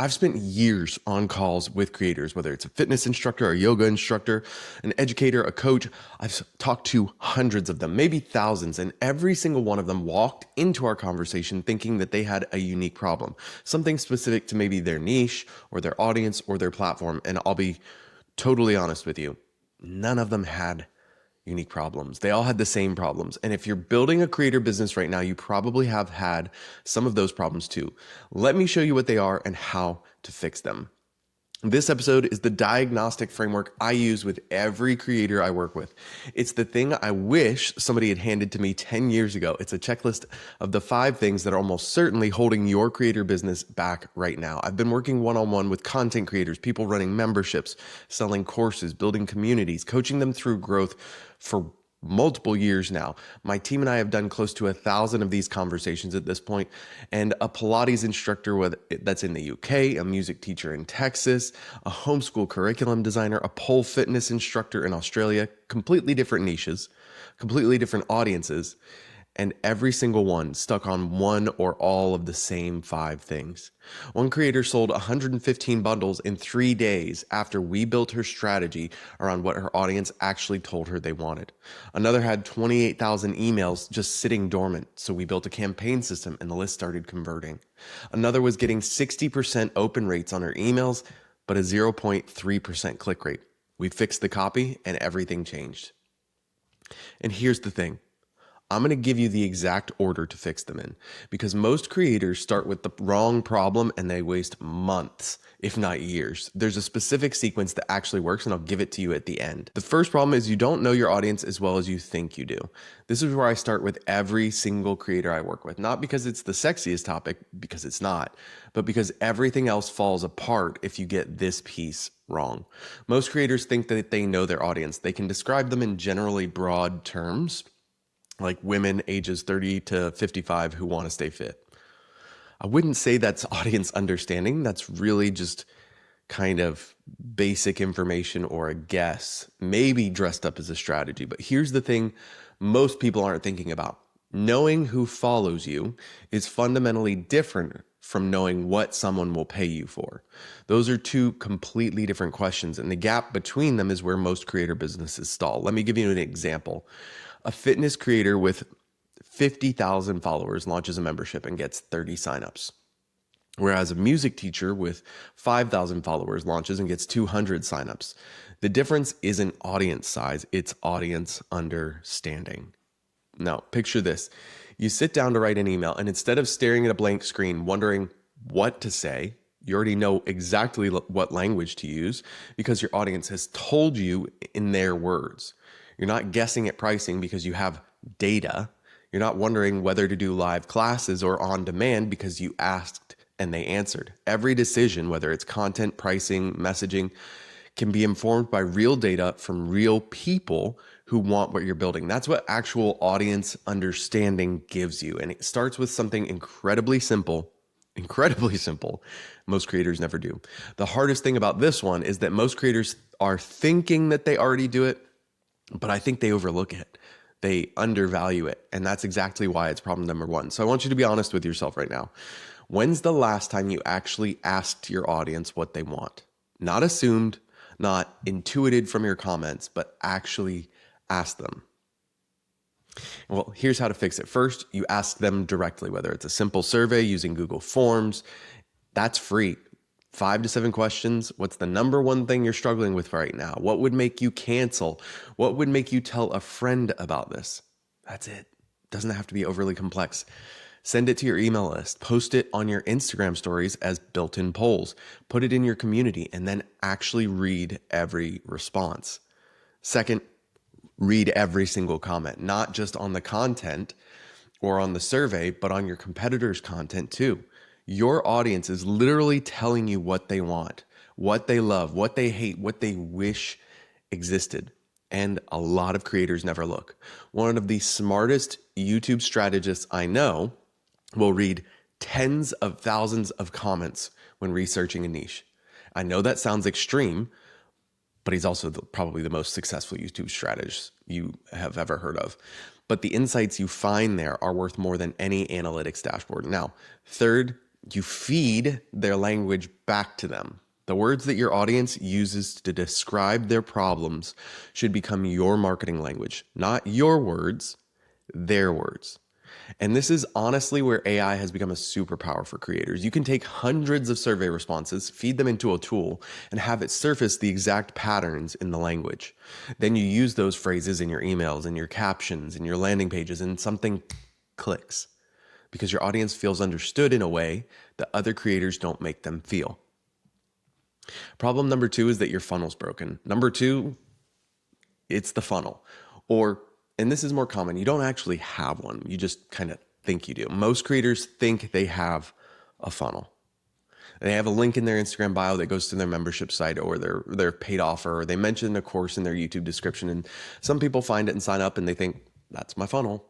I've spent years on calls with creators, whether it's a fitness instructor, a yoga instructor, an educator, a coach. I've talked to hundreds of them, maybe thousands, and every single one of them walked into our conversation thinking that they had a unique problem, something specific to maybe their niche or their audience or their platform. And I'll be totally honest with you, none of them had unique problems. They all had the same problems. And if you're building a creator business right now, you probably have had some of those problems too. Let me show you what they are and how to fix them. This episode is the diagnostic framework I use with every creator I work with. It's the thing I wish somebody had handed to me 10 years ago. It's a checklist of the 5 things that are almost certainly holding your creator business back right now. I've been working one-on-one with content creators, people running memberships, selling courses, building communities, coaching them through growth for multiple years now. My team and I have done close to 1,000 of these conversations at this point, and a Pilates instructor that's in the UK, a music teacher in Texas, a homeschool curriculum designer, a pole fitness instructor in Australia, completely different niches, completely different audiences, and every single one stuck on one or all of the same 5 things. One creator sold 115 bundles in 3 days after we built her strategy around what her audience actually told her they wanted. Another had 28,000 emails just sitting dormant, so we built a campaign system and the list started converting. Another was getting 60% open rates on her emails, but a 0.3% click rate. We fixed the copy and everything changed. And here's the thing. I'm going to give you the exact order to fix them in, because most creators start with the wrong problem and they waste months, if not years. There's a specific sequence that actually works, and I'll give it to you at the end. The first problem is you don't know your audience as well as you think you do. This is where I start with every single creator I work with, not because it's the sexiest topic, because it's not, but because everything else falls apart if you get this piece wrong. Most creators think that they know their audience. They can describe them in generally broad terms, like women ages 30 to 55 who want to stay fit. I wouldn't say that's audience understanding. That's really just kind of basic information or a guess, maybe dressed up as a strategy. But here's the thing most people aren't thinking about. Knowing who follows you is fundamentally different from knowing what someone will pay you for. Those are 2 completely different questions, and the gap between them is where most creator businesses stall. Let me give you an example. A fitness creator with 50,000 followers launches a membership and gets 30 signups, whereas a music teacher with 5,000 followers launches and gets 200 signups. The difference isn't audience size, it's audience understanding. Now, picture this. You sit down to write an email, and instead of staring at a blank screen wondering what to say, you already know exactly what language to use because your audience has told you in their words. You're not guessing at pricing because you have data. You're not wondering whether to do live classes or on demand because you asked and they answered. Every decision, whether it's content, pricing, messaging, can be informed by real data from real people who want what you're building. That's what actual audience understanding gives you. And it starts with something incredibly simple. Most creators never do. The hardest thing about this one is that most creators are thinking that they already do it, but I think they overlook it. They undervalue it. And that's exactly why it's problem number 1. So I want you to be honest with yourself right now. When's the last time you actually asked your audience what they want? Not assumed, not intuited from your comments, but actually asked them. Well, here's how to fix it. First, you ask them directly, whether it's a simple survey using Google Forms. That's free. 5 to 7 questions. What's the number 1 thing you're struggling with right now? What would make you cancel? What would make you tell a friend about this? That's it. Doesn't have to be overly complex. Send it to your email list. Post it on your Instagram stories as built-in polls. Put it in your community and then actually read every response. Second, read every single comment, not just on the content or on the survey, but on your competitors' content too. Your audience is literally telling you what they want, what they love, what they hate, what they wish existed. And a lot of creators never look. One of the smartest YouTube strategists I know will read tens of thousands of comments when researching a niche. I know that sounds extreme, but he's also probably the most successful YouTube strategist you have ever heard of. But the insights you find there are worth more than any analytics dashboard. Now, third, You feed their language back to them. The words that your audience uses to describe their problems should become your marketing language, not your words, their words. And this is honestly where AI has become a superpower for creators. You can take hundreds of survey responses, feed them into a tool, and have it surface the exact patterns in the language. Then you use those phrases in your emails, in your captions, in your landing pages, and something clicks because your audience feels understood in a way that other creators don't make them feel. Problem number 2 is that your funnel's broken. Number 2, it's the funnel. And this is more common, you don't actually have one. You just kind of think you do. Most creators think they have a funnel. They have a link in their Instagram bio that goes to their membership site or their paid offer, or they mention a course in their YouTube description. And some people find it and sign up and they think, that's my funnel.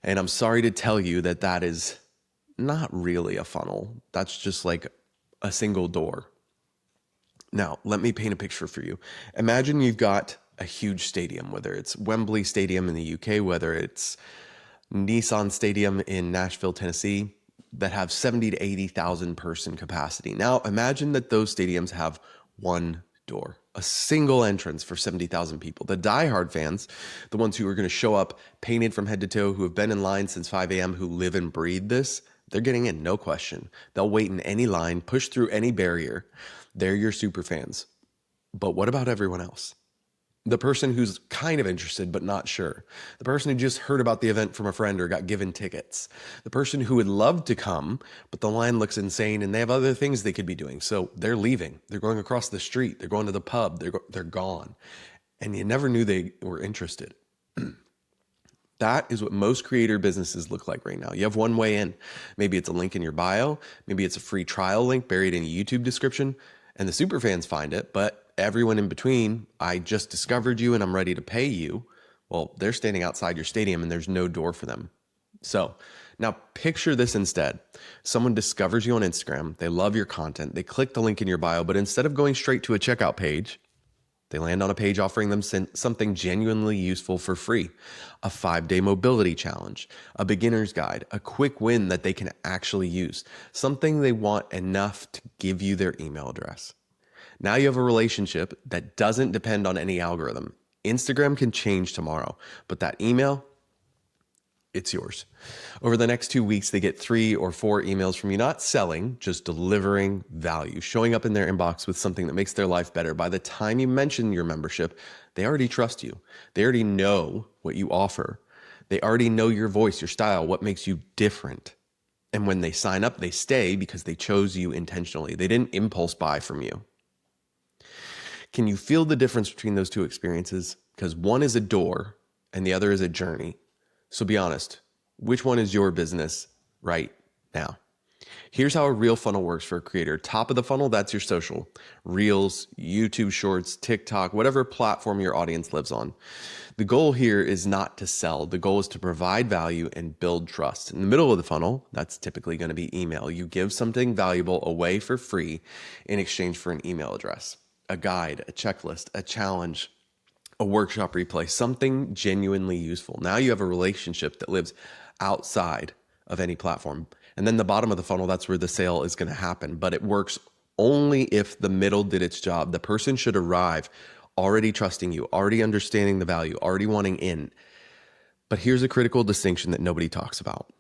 And I'm sorry to tell you that that is not really a funnel. That's just like a single door. Now, let me paint a picture for you. Imagine you've got a huge stadium, whether it's Wembley Stadium in the UK, whether it's Nissan Stadium in Nashville, Tennessee, that have 70 to 80,000 person capacity. Now, imagine that those stadiums have one door, a single entrance for 70,000 people. The diehard fans, the ones who are going to show up painted from head to toe, who have been in line since 5 a.m., who live and breathe this, they're getting in, no question. They'll wait in any line, push through any barrier. They're your super fans. But what about everyone else? The person who's kind of interested but not sure. The person who just heard about the event from a friend or got given tickets. The person who would love to come, but the line looks insane and they have other things they could be doing. So they're leaving. They're going across the street. They're going to the pub. They're gone. And you never knew they were interested. That is what most creator businesses look like right now. You have one way in. Maybe it's a link in your bio. Maybe it's a free trial link buried in a YouTube description. And the super fans find it, but everyone in between, I just discovered you and I'm ready to pay you. Well, they're standing outside your stadium and there's no door for them. So now picture this instead. Someone discovers you on Instagram. They love your content. They click the link in your bio, but instead of going straight to a checkout page, they land on a page offering them something genuinely useful for free. A 5-day mobility challenge, a beginner's guide, a quick win that they can actually use, something they want enough to give you their email address. Now you have a relationship that doesn't depend on any algorithm. Instagram can change tomorrow, but that email, it's yours. Over the next 2 weeks, they get 3 or 4 emails from you, not selling, just delivering value, showing up in their inbox with something that makes their life better. By the time you mention your membership, they already trust you. They already know what you offer. They already know your voice, your style, what makes you different. And when they sign up, they stay because they chose you intentionally. They didn't impulse buy from you. Can you feel the difference between those two experiences? Because one is a door and the other is a journey. So be honest, which one is your business right now? Here's how a real funnel works for a creator. Top of the funnel, that's your social. Reels, YouTube Shorts, TikTok, whatever platform your audience lives on. The goal here is not to sell. The goal is to provide value and build trust. In the middle of the funnel, that's typically going to be email. You give something valuable away for free in exchange for an email address, a guide, a checklist, a challenge, a workshop replay, something genuinely useful. Now you have a relationship that lives outside of any platform. And then the bottom of the funnel, that's where the sale is going to happen. But it works only if the middle did its job. The person should arrive already trusting you, already understanding the value, already wanting in. But here's a critical distinction that nobody talks about.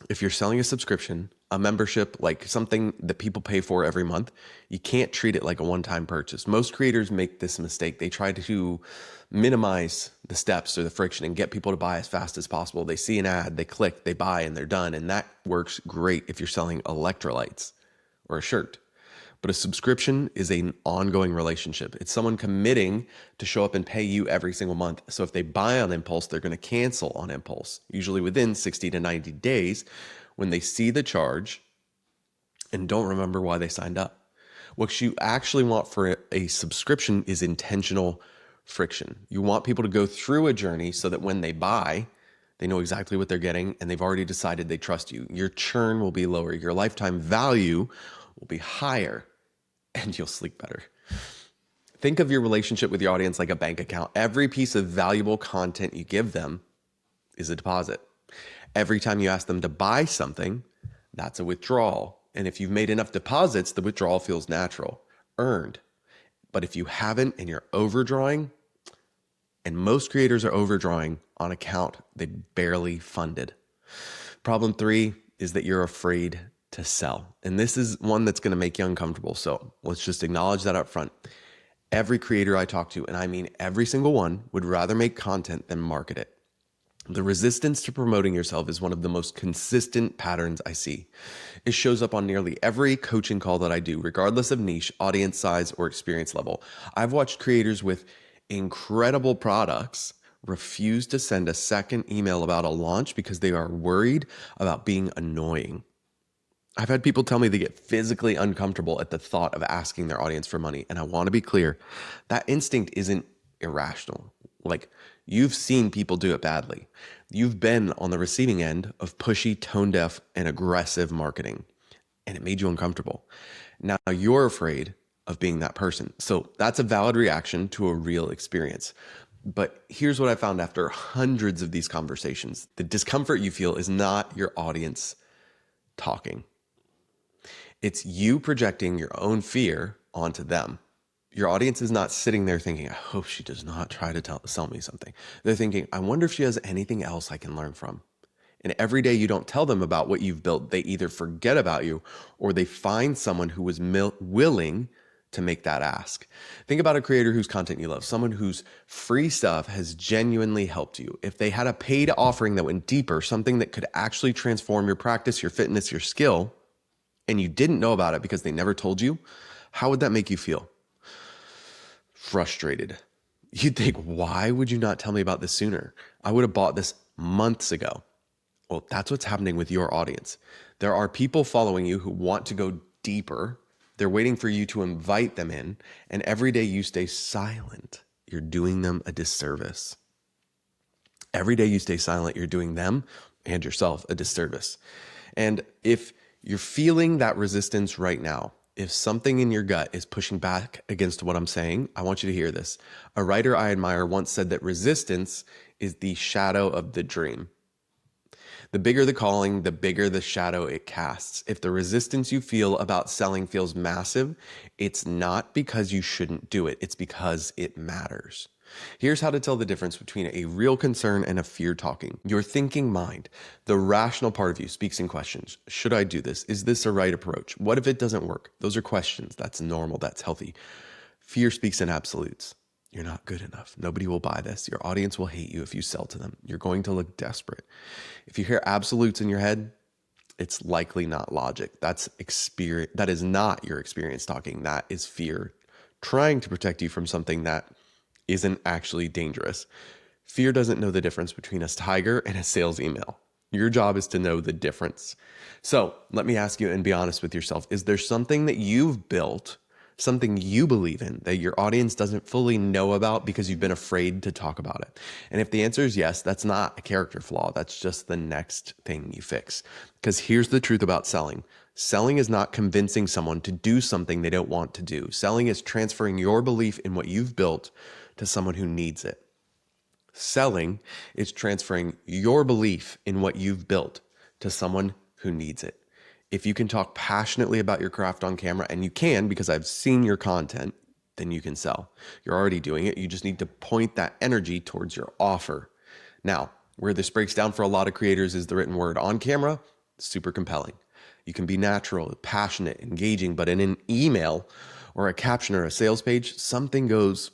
If you're selling a subscription, a membership, like something that people pay for every month, you can't treat it like a one-time purchase. Most creators make this mistake. They try to minimize the steps or the friction and get people to buy as fast as possible. They see an ad, they click, they buy, and they're done. And that works great if you're selling electrolytes or a shirt. But a subscription is an ongoing relationship. It's someone committing to show up and pay you every single month. So if they buy on impulse, they're going to cancel on impulse, usually within 60 to 90 days when they see the charge and don't remember why they signed up. What you actually want for a subscription is intentional friction. You want people to go through a journey so that when they buy, they know exactly what they're getting and they've already decided they trust you. Your churn will be lower. Your lifetime value will be higher. And you'll sleep better. Think of your relationship with your audience like a bank account. Every piece of valuable content you give them is a deposit. Every time you ask them to buy something, That's a withdrawal. And if you've made enough deposits, the withdrawal feels natural, earned. But if you haven't and you're overdrawing, and most creators are overdrawing on account they barely funded. Problem 3 is that you're afraid to sell. And this is one that's going to make you uncomfortable. So let's just acknowledge that up front. Every creator I talk to, and I mean every single one, would rather make content than market it. The resistance to promoting yourself is one of the most consistent patterns I see. It shows up on nearly every coaching call that I do, regardless of niche, audience size, or experience level. I've watched creators with incredible products refuse to send a second email about a launch because they are worried about being annoying. I've had people tell me they get physically uncomfortable at the thought of asking their audience for money. And I want to be clear, that instinct isn't irrational. Like, you've seen people do it badly. You've been on the receiving end of pushy, tone deaf, and aggressive marketing, and it made you uncomfortable. Now you're afraid of being that person. So that's a valid reaction to a real experience. But here's what I found after hundreds of these conversations. The discomfort you feel is not your audience talking. It's you projecting your own fear onto them. Your audience is not sitting there thinking, I hope she does not try to sell me something. They're thinking, I wonder if she has anything else I can learn from. And every day you don't tell them about what you've built, they either forget about you or they find someone who was willing to make that ask. Think about a creator whose content you love, someone whose free stuff has genuinely helped you. If they had a paid offering that went deeper, something that could actually transform your practice, your fitness, your skill, and you didn't know about it because they never told you, how would that make you feel? Frustrated. You'd think, why would you not tell me about this sooner? I would have bought this months ago. Well, that's what's happening with your audience. There are people following you who want to go deeper. They're waiting for you to invite them in. And every day you stay silent, you're doing them a disservice. Every day you stay silent, you're doing them and yourself a disservice. And if you're feeling that resistance right now, if something in your gut is pushing back against what I'm saying, I want you to hear this. A writer I admire once said that resistance is the shadow of the dream. The bigger the calling, the bigger the shadow it casts. If the resistance you feel about selling feels massive, it's not because you shouldn't do it. It's because it matters. Here's how to tell the difference between a real concern and a fear talking. Your thinking mind, the rational part of you, speaks in questions. Should I do this? Is this a right approach? What if it doesn't work? Those are questions. That's normal. That's healthy. Fear speaks in absolutes. You're not good enough. Nobody will buy this. Your audience will hate you if you sell to them. You're going to look desperate. If you hear absolutes in your head, it's likely not logic. That's experience. That is not your experience talking. That is fear trying to protect you from something that isn't actually dangerous. Fear doesn't know the difference between a tiger and a sales email. Your job is to know the difference. So let me ask you and be honest with yourself. Is there something that you've built, something you believe in that your audience doesn't fully know about because you've been afraid to talk about it? And if the answer is yes, that's not a character flaw. That's just the next thing you fix. Because here's the truth about selling. Selling is not convincing someone to do something they don't want to do. Selling is transferring your belief in what you've built to someone who needs it. Selling is transferring your belief in what you've built to someone who needs it. If you can talk passionately about your craft on camera, and you can because I've seen your content, then you can sell. You're already doing it. You just need to point that energy towards your offer. Now, where this breaks down for a lot of creators is the written word. On camera, super compelling. You can be natural, passionate, engaging, but in an email or a caption or a sales page, something goes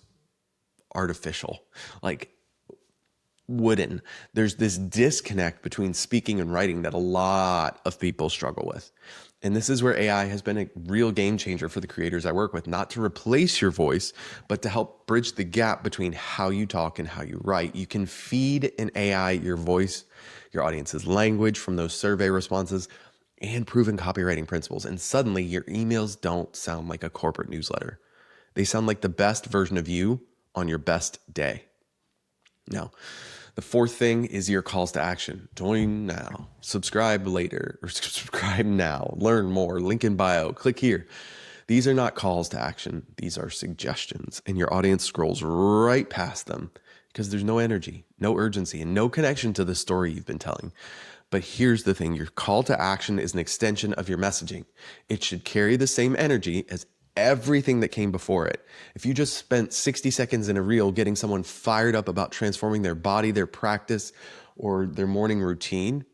artificial, like wooden. There's this disconnect between speaking and writing that a lot of people struggle with. And this is where AI has been a real game changer for the creators I work with, not to replace your voice, but to help bridge the gap between how you talk and how you write. You can feed an AI your voice, your audience's language from those survey responses, and proven copywriting principles. And suddenly your emails don't sound like a corporate newsletter. They sound like the best version of you on your best day. Now, the fourth thing is your calls to action. Join now, subscribe later, or subscribe now, learn more, link in bio, click here. These are not calls to action. These are suggestions, and your audience scrolls right past them because there's no energy, no urgency, and no connection to the story you've been telling. But here's the thing, your call to action is an extension of your messaging. It should carry the same energy as everything that came before it. If you just spent 60 seconds in a reel getting someone fired up about transforming their body, their practice, or their morning routine,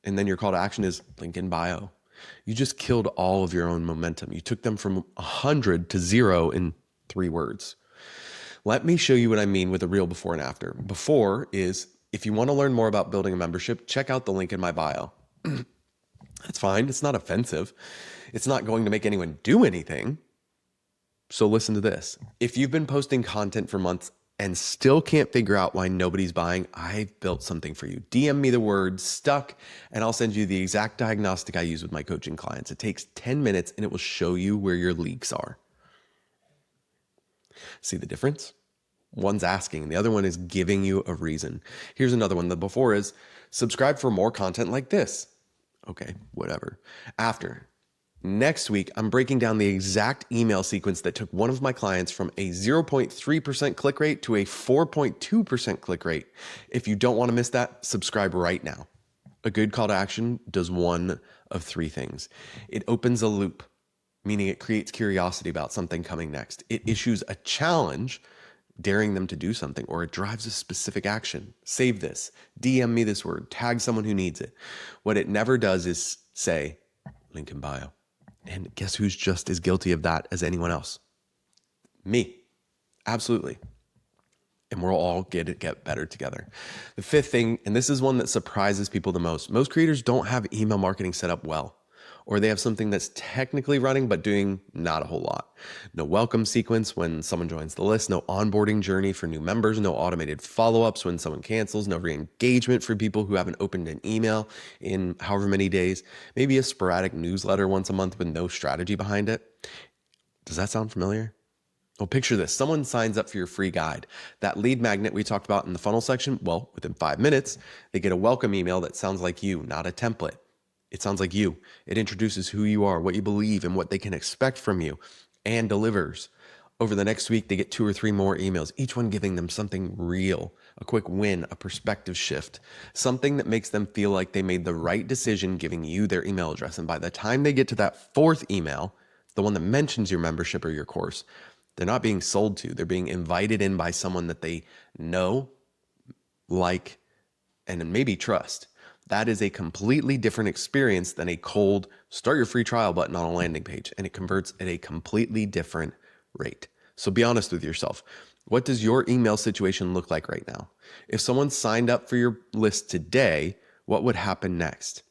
and then your call to action is link in bio, you just killed all of your own momentum. You took them from 100 to 0 in 3 words. Let me show you what I mean with a real before and after. Before is, if you want to learn more about building a membership, check out the link in my bio. That's fine. It's not offensive. It's not going to make anyone do anything. So listen to this. If you've been posting content for months and still can't figure out why nobody's buying, I've built something for you. DM me the word stuck and I'll send you the exact diagnostic I use with my coaching clients. It takes 10 minutes and it will show you where your leaks are. See the difference? One's asking and the other one is giving you a reason. Here's another one. The before is subscribe for more content like this. Okay, whatever. After. Next week, I'm breaking down the exact email sequence that took one of my clients from a 0.3% click rate to a 4.2% click rate. If you don't want to miss that, subscribe right now. A good call to action does one of 3 things. It opens a loop, meaning it creates curiosity about something coming next. It issues a challenge, daring them to do something, or it drives a specific action. Save this, DM me this word, tag someone who needs it. What it never does is say, link in bio. And guess who's just as guilty of that as anyone else? Me. Absolutely. And we'll all get better together. The 5th thing, and this is one that surprises people the most creators don't have email marketing set up well, or they have something that's technically running but doing not a whole lot. No welcome sequence when someone joins the list, no onboarding journey for new members, no automated follow-ups when someone cancels, no re-engagement for people who haven't opened an email in however many days, maybe a sporadic newsletter once a month with no strategy behind it. Does that sound familiar? Well, picture this. Someone signs up for your free guide. That lead magnet we talked about in the funnel section, well, within 5 minutes, they get a welcome email that sounds like you, not a template. It sounds like you. It introduces who you are, what you believe, and what they can expect from you, and delivers. Over the next week, they get 2 or 3 more emails, each one giving them something real, a quick win, a perspective shift, something that makes them feel like they made the right decision giving you their email address. And by the time they get to that 4th email, the one that mentions your membership or your course, they're not being sold to. They're being invited in by someone that they know, like, and maybe trust. That is a completely different experience than a cold start your free trial button on a landing page, and it converts at a completely different rate. So be honest with yourself. What does your email situation look like right now? If someone signed up for your list today, what would happen next?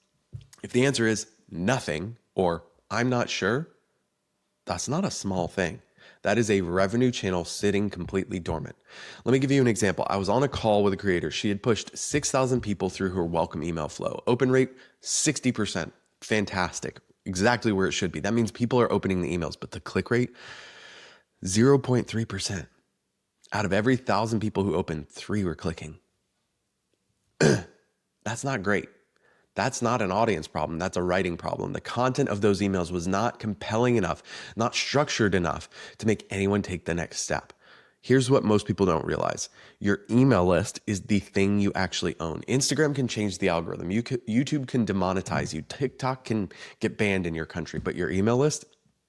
If the answer is nothing or I'm not sure, that's not a small thing. That is a revenue channel sitting completely dormant. Let me give you an example. I was on a call with a creator. She had pushed 6,000 people through her welcome email flow. Open rate, 60%. Fantastic. Exactly where it should be. That means people are opening the emails, but the click rate, 0.3%. Out of every 1,000 people who opened, 3 were clicking. That's not great. That's not an audience problem. That's a writing problem. The content of those emails was not compelling enough, not structured enough to make anyone take the next step. Here's what most people don't realize. Your email list is the thing you actually own. Instagram can change the algorithm. YouTube can demonetize you. TikTok can get banned in your country, but your email list,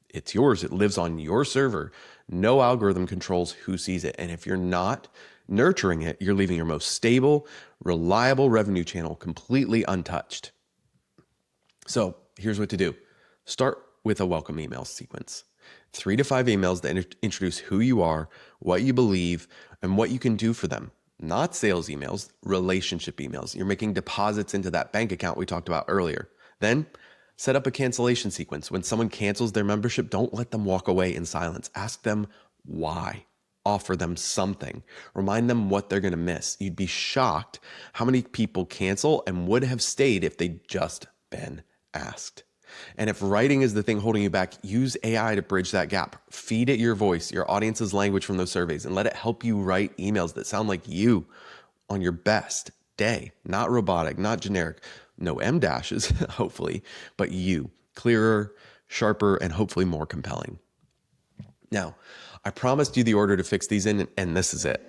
it's yours. It lives on your server. No algorithm controls who sees it. And if you're not nurturing it, you're leaving your most stable, reliable revenue channel completely untouched. So here's what to do. Start with a welcome email sequence. 3 to 5 emails that introduce who you are, what you believe, and what you can do for them. Not sales emails, relationship emails. You're making deposits into that bank account we talked about earlier. Then set up a cancellation sequence. When someone cancels their membership, don't let them walk away in silence. Ask them why. Offer them something. Remind them what they're going to miss. You'd be shocked how many people cancel and would have stayed if they'd just been asked. And if writing is the thing holding you back, use AI to bridge that gap. Feed it your voice, your audience's language from those surveys, and let it help you write emails that sound like you on your best day. Not robotic, not generic. No M dashes, hopefully, but you. Clearer, sharper, and hopefully more compelling. Now, I promised you the order to fix these in, and this is it.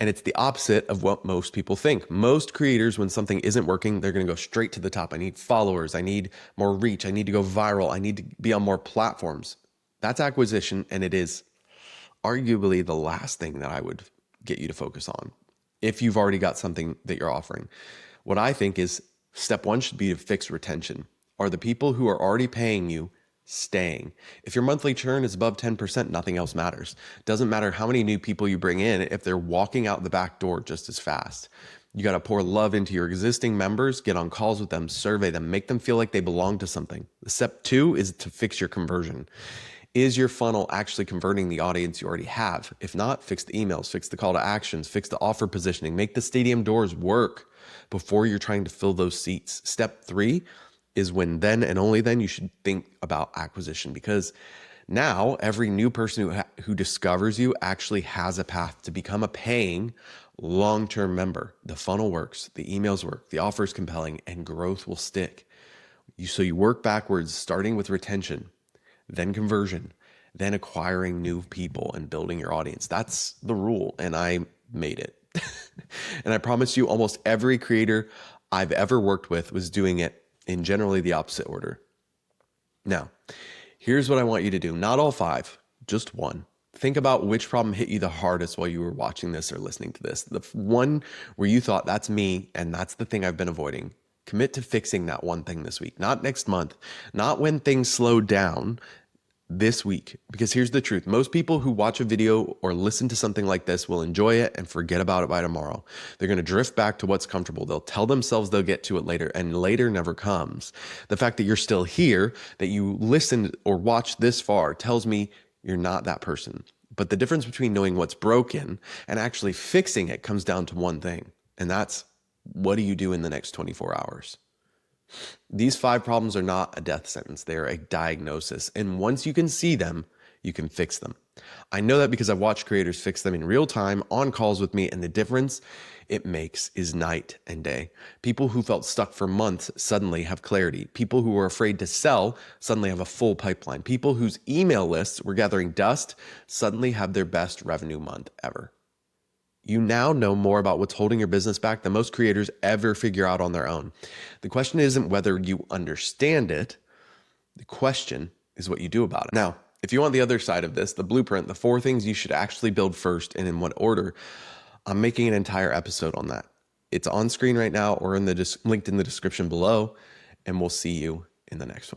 And it's the opposite of what most people think. Most creators, when something isn't working, they're going to go straight to the top. I need followers. I need more reach. I need to go viral. I need to be on more platforms. That's acquisition, and it is arguably the last thing that I would get you to focus on if you've already got something that you're offering. What I think is step one should be to fix retention. Are the people who are already paying you staying? If your monthly churn is above 10%, nothing else matters. Doesn't matter how many new people you bring in if they're walking out the back door just as fast. You got to pour love into your existing members, get on calls with them, survey them, make them feel like they belong to something. Step two is to fix your conversion. Is your funnel actually converting the audience you already have? If not, fix the emails, fix the call to actions, fix the offer positioning, make the stadium doors work before you're trying to fill those seats. Step three is when then and only then you should think about acquisition, because now every new person who discovers you actually has a path to become a paying long-term member. The funnel works, the emails work, the offer is compelling, and growth will stick. So you work backwards, starting with retention, then conversion, then acquiring new people and building your audience. That's the rule, and I made it. And I promise you, almost every creator I've ever worked with was doing it in generally the opposite order. Now, here's what I want you to do. Not all five, just one. Think about which problem hit you the hardest while you were watching this or listening to this. The one where you thought, that's me, and that's the thing I've been avoiding. Commit to fixing that one thing this week, not next month, not when things slow down, this week. Because here's the truth. Most people who watch a video or listen to something like this will enjoy it and forget about it by tomorrow. They're going to drift back to what's comfortable. They'll tell themselves they'll get to it later, and later never comes. The fact that you're still here, that you listened or watched this far, tells me you're not that person. But the difference between knowing what's broken and actually fixing it comes down to one thing, and that's, what do you do in the next 24 hours? These 5 problems are not a death sentence. They are a diagnosis. And once you can see them, you can fix them. I know that because I've watched creators fix them in real time on calls with me, and the difference it makes is night and day. People who felt stuck for months suddenly have clarity. People who were afraid to sell suddenly have a full pipeline. People whose email lists were gathering dust suddenly have their best revenue month ever. You now know more about what's holding your business back than most creators ever figure out on their own. The question isn't whether you understand it. The question is what you do about it. Now, if you want the other side of this, the blueprint, the 4 things you should actually build first and in what order, I'm making an entire episode on that. It's on screen right now or linked in the description below, and we'll see you in the next one.